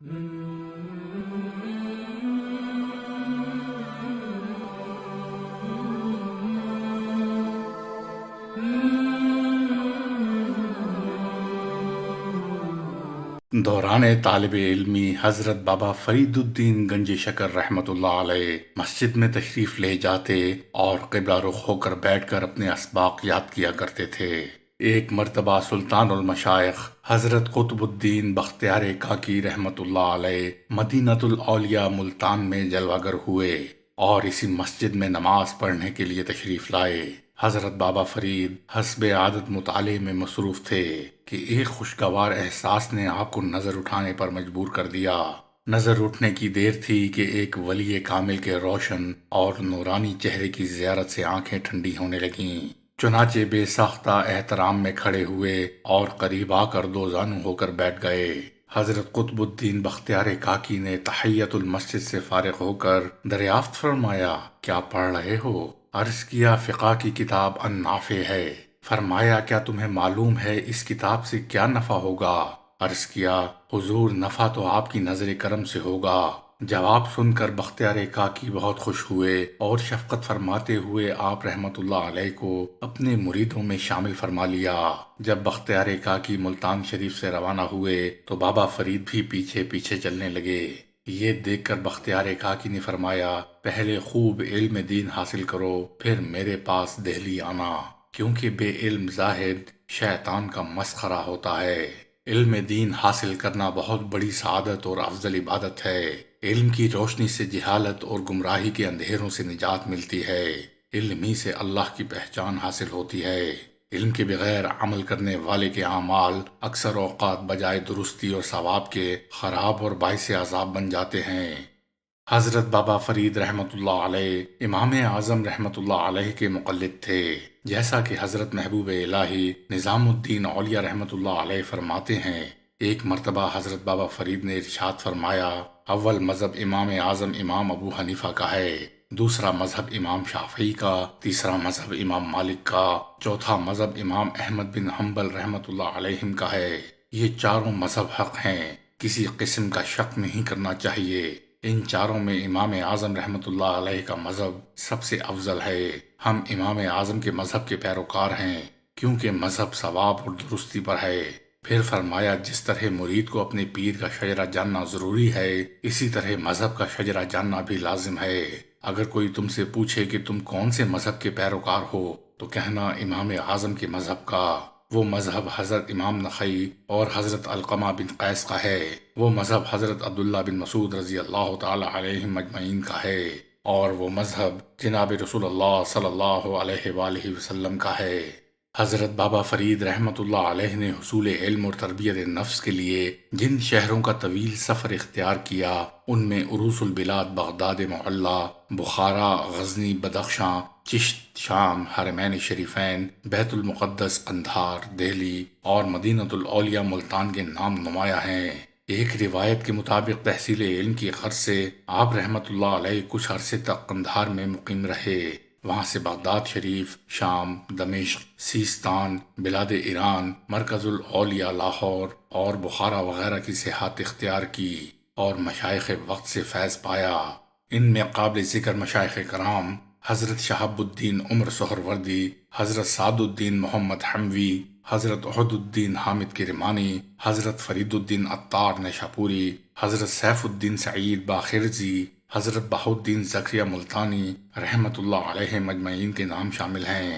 دوران طالب علمی حضرت بابا فرید الدین گنج شکر رحمۃ اللہ علیہ مسجد میں تشریف لے جاتے اور قبلہ رخ ہو کر بیٹھ کر اپنے اسباق یاد کیا کرتے تھے۔ ایک مرتبہ سلطان المشائخ حضرت قطب الدین بختیار کاکی رحمۃ اللہ علیہ مدینۃ الاولیاء ملتان میں جلوہ گر ہوئے اور اسی مسجد میں نماز پڑھنے کے لیے تشریف لائے۔ حضرت بابا فرید حسب عادت مطالعے میں مصروف تھے کہ ایک خوشگوار احساس نے آپ کو نظر اٹھانے پر مجبور کر دیا۔ نظر اٹھنے کی دیر تھی کہ ایک ولی کامل کے روشن اور نورانی چہرے کی زیارت سے آنکھیں ٹھنڈی ہونے لگیں۔ چنانچہ بے ساختہ احترام میں کھڑے ہوئے اور قریب آ کر دو زانو ہو کر بیٹھ گئے۔ حضرت قطب الدین بختیار کاکی نے تحیت المسجد سے فارغ ہو کر دریافت فرمایا، کیا پڑھ رہے ہو؟ عرض کیا فقہ کی کتاب النافع ہے۔ فرمایا کیا تمہیں معلوم ہے اس کتاب سے کیا نفع ہوگا؟ عرض کیا حضور نفع تو آپ کی نظر کرم سے ہوگا۔ جواب سن کر بختیار کاکی بہت خوش ہوئے اور شفقت فرماتے ہوئے آپ رحمت اللہ علیہ کو اپنے مریدوں میں شامل فرما لیا۔ جب بختیار کاکی ملتان شریف سے روانہ ہوئے تو بابا فرید بھی پیچھے پیچھے چلنے لگے۔ یہ دیکھ کر بختیار کاکی نے فرمایا، پہلے خوب علم دین حاصل کرو، پھر میرے پاس دہلی آنا، کیونکہ بے علم زاہد شیطان کا مسخرہ ہوتا ہے۔ علم دین حاصل کرنا بہت بڑی سعادت اور افضل عبادت ہے۔ علم کی روشنی سے جہالت اور گمراہی کے اندھیروں سے نجات ملتی ہے۔ علم ہی سے اللہ کی پہچان حاصل ہوتی ہے۔ علم کے بغیر عمل کرنے والے کے اعمال اکثر اوقات بجائے درستی اور ثواب کے خراب اور باعث عذاب بن جاتے ہیں۔ حضرت بابا فرید رحمۃ اللہ علیہ امام اعظم رحمۃ اللہ علیہ کے مقلد تھے، جیسا کہ حضرت محبوب الہی نظام الدین اولیاء رحمۃ اللہ علیہ فرماتے ہیں۔ ایک مرتبہ حضرت بابا فرید نے ارشاد فرمایا، اول مذہب امام اعظم امام ابو حنیفہ کا ہے، دوسرا مذہب امام شافعی کا، تیسرا مذہب امام مالک کا، چوتھا مذہب امام احمد بن حنبل رحمۃ اللہ علیہم کا ہے۔ یہ چاروں مذہب حق ہیں، کسی قسم کا شک نہیں کرنا چاہیے۔ ان چاروں میں امام اعظم رحمۃ اللہ علیہ کا مذہب سب سے افضل ہے۔ ہم امام اعظم کے مذہب کے پیروکار ہیں، کیونکہ مذہب ثواب اور درستی پر ہے۔ پھر فرمایا، جس طرح مرید کو اپنے پیر کا شجرہ جاننا ضروری ہے، اسی طرح مذہب کا شجرہ جاننا بھی لازم ہے۔ اگر کوئی تم سے پوچھے کہ تم کون سے مذہب کے پیروکار ہو تو کہنا امام اعظم کے مذہب کا۔ وہ مذہب حضرت امام نخعی اور حضرت علقمہ بن قیس کا ہے۔ وہ مذہب حضرت عبداللہ بن مسعود رضی اللہ تعالی علیہم اجمعین کا ہے، اور وہ مذہب جناب رسول اللہ صلی اللہ علیہ وآلہ وسلم کا ہے۔ حضرت بابا فرید رحمۃ اللہ علیہ نے حصول علم اور تربیت نفس کے لیے جن شہروں کا طویل سفر اختیار کیا، ان میں عروس البلاد بغداد معلی، بخارا، غزنی، بدخشاں، چشت شام، حرمین شریفین، بیت المقدس قندھار دہلی اور مدینۃ الاولیاء ملتان کے نام نمایاں ہیں۔ ایک روایت کے مطابق تحصیل علم کی غرض سے آپ رحمۃ اللہ علیہ کچھ عرصے تک قندھار میں مقیم رہے۔ وہاں سے بغداد شریف، شام، دمشق، سیستان، بلاد ایران، مرکز الاولیاء لاہور اور بخارا وغیرہ کی سیاحت اختیار کی اور مشائخ وقت سے فیض پایا۔ ان میں قابل ذکر مشائخ کرام حضرت شہاب الدین عمر سہروردی، حضرت سعد الدین محمد حموی، حضرت احد الدین حامد کرمانی، حضرت فرید الدین عطار نیشاپوری، حضرت سیف الدین سعید باخرزی، حضرت بہاؤالدین زکریا ملتانی رحمۃ اللہ علیہ مجمعین کے نام شامل ہیں۔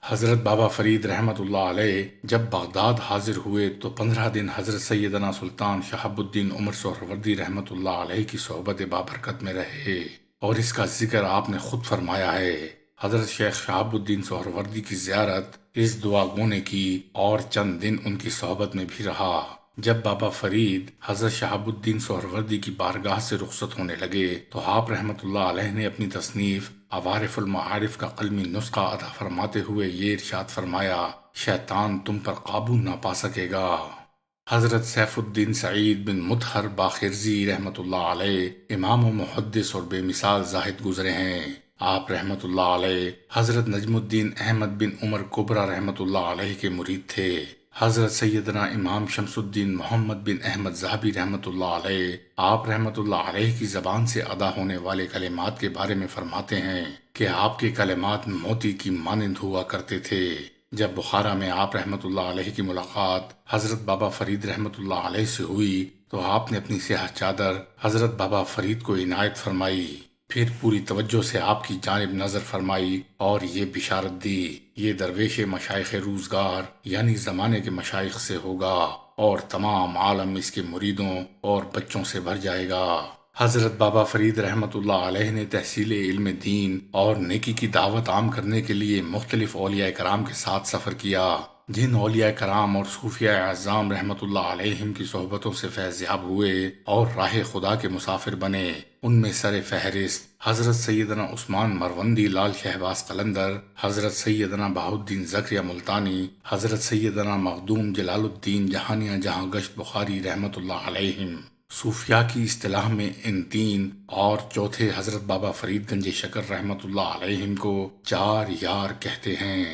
حضرت بابا فرید رحمۃ اللہ علیہ جب بغداد حاضر ہوئے تو 15 دن حضرت سیدنا سلطان شہاب الدین عمر سہروردی رحمۃ اللہ علیہ کی صحبت بابرکت میں رہے، اور اس کا ذکر آپ نے خود فرمایا ہے۔ حضرت شیخ شہاب الدین سہروردی کی زیارت اس دعا گو نے کی اور چند دن ان کی صحبت میں بھی رہا۔ جب بابا فرید حضرت شہاب الدین سہروردی کی بارگاہ سے رخصت ہونے لگے تو آپ رحمۃ اللہ علیہ نے اپنی تصنیف عوارف المعارف کا قلمی نسخہ ادا فرماتے ہوئے یہ ارشاد فرمایا، شیطان تم پر قابو نہ پا سکے گا۔ حضرت سیف الدین سعید بن مطہر باخرزی رحمۃ اللہ علیہ امام و محدث اور بے مثال زاہد گزرے ہیں۔ آپ رحمۃ اللہ علیہ حضرت نجم الدین احمد بن عمر کبرا رحمۃ اللہ علیہ کے مرید تھے۔ حضرت سیدنا امام شمس الدین محمد بن احمد ذہبی رحمۃ اللہ علیہ، آپ رحمۃ اللہ علیہ کی زبان سے ادا ہونے والے کلمات کے بارے میں فرماتے ہیں کہ آپ کے کلمات موتی کی مانند ہوا کرتے تھے۔ جب بخارا میں آپ رحمۃ اللہ علیہ کی ملاقات حضرت بابا فرید رحمۃ اللہ علیہ سے ہوئی تو آپ نے اپنی سیاہ چادر حضرت بابا فرید کو عنایت فرمائی، پھر پوری توجہ سے آپ کی جانب نظر فرمائی اور یہ بشارت دی، یہ درویش مشائخ روزگار یعنی زمانے کے مشائخ سے ہوگا اور تمام عالم اس کے مریدوں اور بچوں سے بھر جائے گا۔ حضرت بابا فرید رحمۃ اللہ علیہ نے تحصیل علم دین اور نیکی کی دعوت عام کرنے کے لیے مختلف اولیاء کرام کے ساتھ سفر کیا۔ جن اولیاء کرام اور صوفیاء اعظام رحمۃ اللہ علیہم کی صحبتوں سے فیض یاب ہوئے اور راہ خدا کے مسافر بنے، ان میں سر فہرست حضرت سیدنا عثمان مروندی لال شہباز قلندر، حضرت سیدنا بہاؤالدین زکریا ملتانی، حضرت سیدنا مخدوم جلال الدین جہانیاں جہاں گشت بخاری رحمۃ اللہ علیہم۔ صوفیاء کی اصطلاح میں ان تین اور چوتھے حضرت بابا فرید گنج شکر رحمۃ اللہ علیہم کو چار یار کہتے ہیں۔